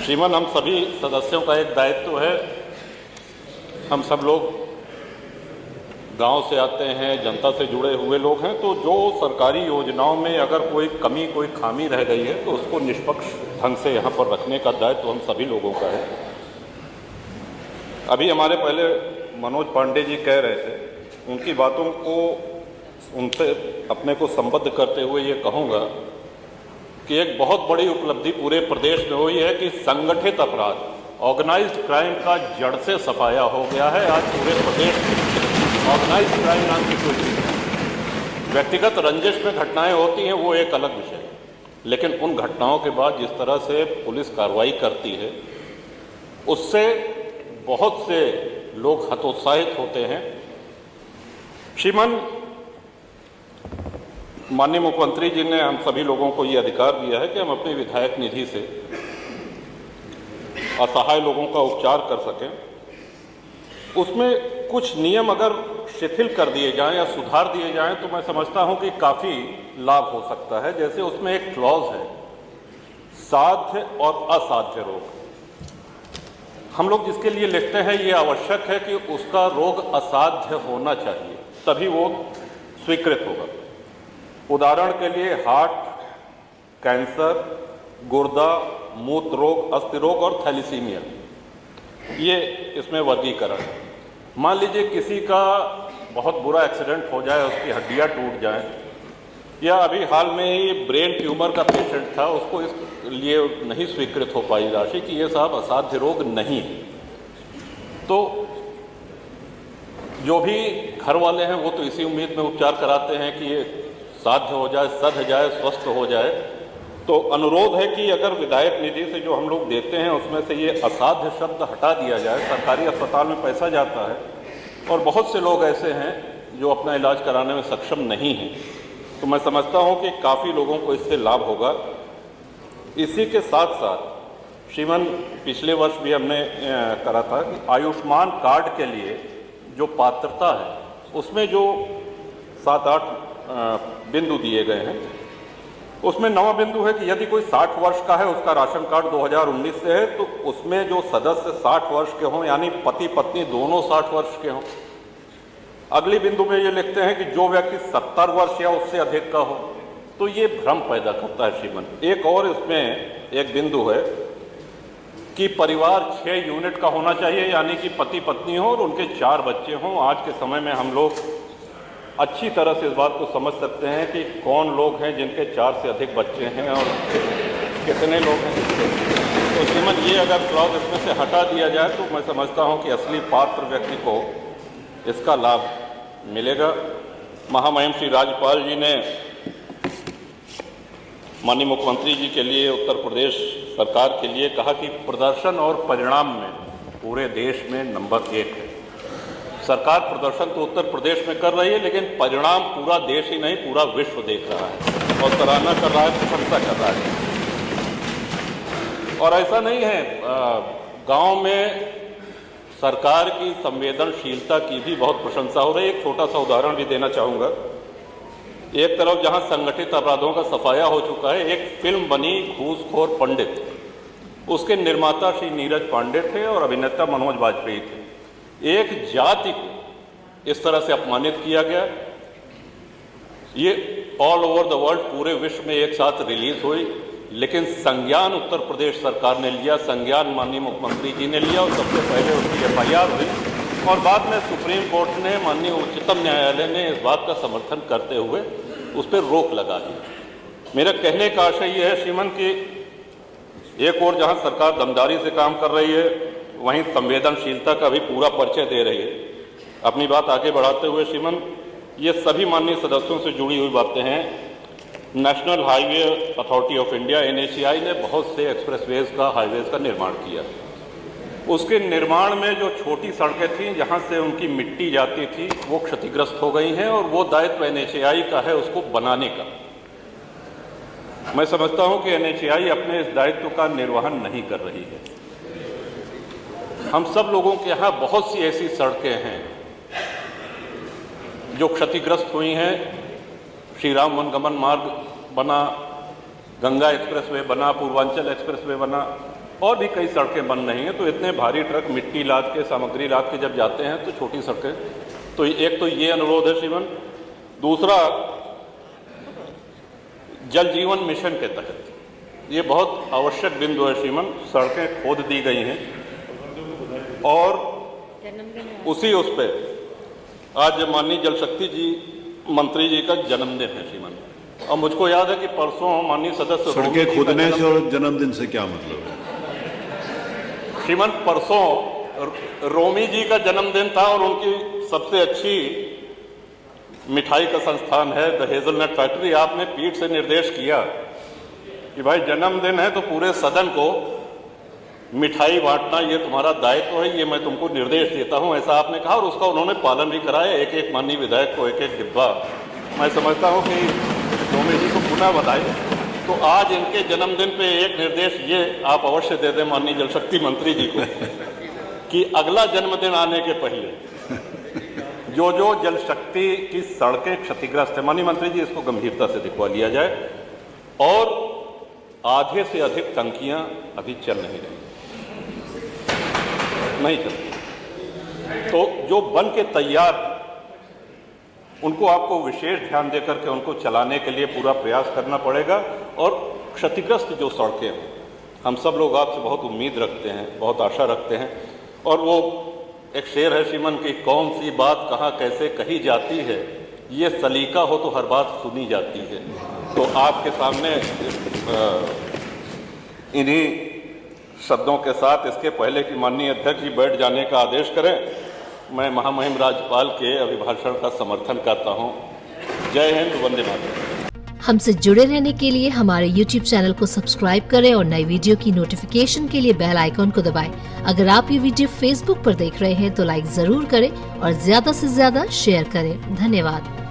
श्रीमान, हम सभी सदस्यों का एक दायित्व है। हम सब लोग गांव से आते हैं, जनता से जुड़े हुए लोग हैं, तो जो सरकारी योजनाओं में अगर कोई कमी, कोई खामी रह गई है तो उसको निष्पक्ष ढंग से यहाँ पर रखने का दायित्व हम सभी लोगों का है। अभी हमारे पहले मनोज पांडे जी कह रहे थे, उनकी बातों को उनसे अपने को संबद्ध करते हुए ये कहूँगा कि एक बहुत बड़ी उपलब्धि पूरे प्रदेश में हुई है कि संगठित अपराध, ऑर्गेनाइज्ड क्राइम का जड़ से सफाया हो गया है। आज पूरे प्रदेश में ऑर्गेनाइज्ड क्राइम नाम की कोई चीज़ नहीं। व्यक्तिगत रंजिश में घटनाएं होती हैं, वो एक अलग विषय है, लेकिन उन घटनाओं के बाद जिस तरह से पुलिस कार्रवाई करती है, उससे बहुत से लोग हतोत्साहित होते हैं। श्रीमान, माननीय मुख्यमंत्री जी ने हम सभी लोगों को ये अधिकार दिया है कि हम अपनी विधायक निधि से असहाय लोगों का उपचार कर सकें। उसमें कुछ नियम अगर शिथिल कर दिए जाएं या सुधार दिए जाएं तो मैं समझता हूं कि काफ़ी लाभ हो सकता है। जैसे उसमें एक क्लॉज है, साध्य और असाध्य रोग। हम लोग जिसके लिए लिखते हैं ये आवश्यक है कि उसका रोग असाध्य होना चाहिए, तभी वो स्वीकृत होगा। उदाहरण के लिए हार्ट, कैंसर, गुर्दा, मूत्र रोग, अस्थि रोग और थैलीसीमिया, ये इसमें वर्गीकरण है। मान लीजिए किसी का बहुत बुरा एक्सीडेंट हो जाए, उसकी हड्डियां टूट जाएं, या अभी हाल में ही ब्रेन ट्यूमर का पेशेंट था, उसको इस लिए नहीं स्वीकृत हो पाई राशि कि ये साहब असाध्य रोग नहीं है। तो जो भी घर वाले हैं वो तो इसी उम्मीद में उपचार कराते हैं कि ये साध्य हो जाए, सध जाए, स्वस्थ हो जाए। तो अनुरोध है कि अगर विधायक निधि से जो हम लोग देते हैं उसमें से ये असाध्य शब्द हटा दिया जाए। सरकारी अस्पताल में पैसा जाता है और बहुत से लोग ऐसे हैं जो अपना इलाज कराने में सक्षम नहीं हैं, तो मैं समझता हूं कि काफ़ी लोगों को इससे लाभ होगा। इसी के साथ साथ श्रीमान, पिछले वर्ष भी हमने करा था कि आयुष्मान कार्ड के लिए जो पात्रता है उसमें जो 7-8 बिंदु दिए गए हैं, उसमें 9वां बिंदु है कि यदि कोई 60 वर्ष का है, उसका राशन कार्ड 2019 से है, तो उसमें जो सदस्य 60 वर्ष के हों, यानी पति पत्नी दोनों 60 वर्ष के हों। अगली बिंदु में ये लिखते हैं कि जो व्यक्ति 70 वर्ष या उससे अधिक का हो। तो ये भ्रम पैदा करता है श्रीमान। एक और इसमें एक बिंदु है कि परिवार 6 यूनिट का होना चाहिए, यानी कि पति पत्नी हो और उनके 4 बच्चे हों। आज के समय में हम लोग अच्छी तरह से इस बात को समझ सकते हैं कि कौन लोग हैं जिनके 4 से अधिक बच्चे हैं और कितने लोग हैं। तो श्रीमान, ये अगर क्लॉज इसमें से हटा दिया जाए तो मैं समझता हूं कि असली पात्र व्यक्ति को इसका लाभ मिलेगा। महामहिम श्री राज्यपाल जी ने माननीय मुख्यमंत्री जी के लिए, उत्तर प्रदेश सरकार के लिए कहा कि प्रदर्शन और परिणाम में पूरे देश में नंबर 1 है। सरकार प्रदर्शन तो उत्तर प्रदेश में कर रही है, लेकिन परिणाम पूरा देश ही नहीं, पूरा विश्व देख रहा है और सराहना कर रहा है, प्रशंसा कर रहा है। और ऐसा नहीं है, गांव में सरकार की संवेदनशीलता की भी बहुत प्रशंसा हो रही है। एक छोटा सा उदाहरण भी देना चाहूँगा। एक तरफ जहां संगठित अपराधों का सफाया हो चुका है, एक फिल्म बनी घूसखोर पंडित, उसके निर्माता श्री नीरज पांडे थे और अभिनेता मनोज वाजपेयी थे। एक जाति को इस तरह से अपमानित किया गया। ये ऑल ओवर द वर्ल्ड, पूरे विश्व में एक साथ रिलीज हुई, लेकिन संज्ञान उत्तर प्रदेश सरकार ने लिया, संज्ञान माननीय मुख्यमंत्री जी ने लिया और सबसे पहले उनकी FIR हुई और बाद में सुप्रीम कोर्ट ने, माननीय उच्चतम न्यायालय ने इस बात का समर्थन करते हुए उस पर रोक लगा दी। मेरा कहने का आशय ये है श्रीमान कि एक और जहां सरकार दमदारी से काम कर रही है, वहीं संवेदनशीलता का भी पूरा परिचय दे रही है। अपनी बात आगे बढ़ाते हुए श्रीमान, ये सभी माननीय सदस्यों से जुड़ी हुई बातें हैं। National highway authority of India NHAI ने बहुत से एक्सप्रेसवेज का, हाईवेज का निर्माण किया। उसके निर्माण में जो छोटी सड़कें थीं, जहां से उनकी मिट्टी जाती थी, वो क्षतिग्रस्त हो गई हैं और वो दायित्व NHAI का है उसको बनाने का। मैं समझता हूं कि NHAI अपने इस दायित्व का निर्वहन नहीं कर रही है। हम सब लोगों के यहाँ बहुत सी ऐसी सड़कें हैं जो क्षतिग्रस्त हुई हैं। श्री राम वनगमन मार्ग बना, गंगा एक्सप्रेसवे बना, पूर्वांचल एक्सप्रेसवे बना, और भी कई सड़कें बन रही हैं। तो इतने भारी ट्रक मिट्टी लाद के, सामग्री लाद के जब जाते हैं तो छोटी सड़कें, तो एक तो ये अनुरोध है श्रीमान। दूसरा, जल जीवन मिशन के तहत ये बहुत आवश्यक बिंदु है श्रीमान, सड़कें खोद दी गई हैं और उसी उस पे आज माननीय जल शक्ति जी मंत्री जी का जन्मदिन है श्रीमान। और मुझको याद है कि परसों माननीय सदस्य सड़कें खोदने से और जन्मदिन से क्या मतलब है श्रीमान? परसों रोमी जी का जन्मदिन था और उनकी सबसे अच्छी मिठाई का संस्थान है द हेजलनट फैक्ट्री। आपने पीठ से निर्देश किया कि भाई जन्मदिन है तो पूरे सदन को मिठाई बांटना ये तुम्हारा दायित्व है, ये मैं तुमको निर्देश देता हूं, ऐसा आपने कहा और उसका उन्होंने पालन भी कराया। एक एक माननीय विधायक को एक एक डिब्बा। मैं समझता हूं कि रोमी जी को पुनः बधाई। तो आज इनके जन्मदिन पे एक निर्देश ये आप अवश्य दे दें माननीय जल शक्ति मंत्री जी को कि अगला जन्मदिन आने के पहले जो जो जल शक्ति की सड़कें क्षतिग्रस्त है, माननीय मंत्री जी इसको गंभीरता से दिखवा लिया जाए। और आधे से अधिक टंकियां अभी चल नहीं रही, नहीं चलती, तो जो बन के तैयार उनको आपको विशेष ध्यान देकर के उनको चलाने के लिए पूरा प्रयास करना पड़ेगा। और क्षतिग्रस्त जो सड़कें हैं, हम सब लोग आपसे बहुत उम्मीद रखते हैं, बहुत आशा रखते हैं। और वो एक शेर है श्रीमन की, कौन सी बात कहाँ कैसे कही जाती है, ये सलीका हो तो हर बात सुनी जाती है। तो आपके सामने इन्हीं शब्दों के साथ इसके पहले कि माननीय अध्यक्ष जी बैठ जाने का आदेश करें, मैं महामहिम राज्यपाल के अभिभाषण का समर्थन करता हूं। जय हिंद, वंदे मातरम। हमसे जुड़े रहने के लिए हमारे YouTube चैनल को सब्सक्राइब करें और नई वीडियो की नोटिफिकेशन के लिए बेल आइकॉन को दबाएं। अगर आप ये वीडियो Facebook पर देख रहे हैं तो लाइक जरूर करें और ज्यादा से ज्यादा शेयर करें। धन्यवाद।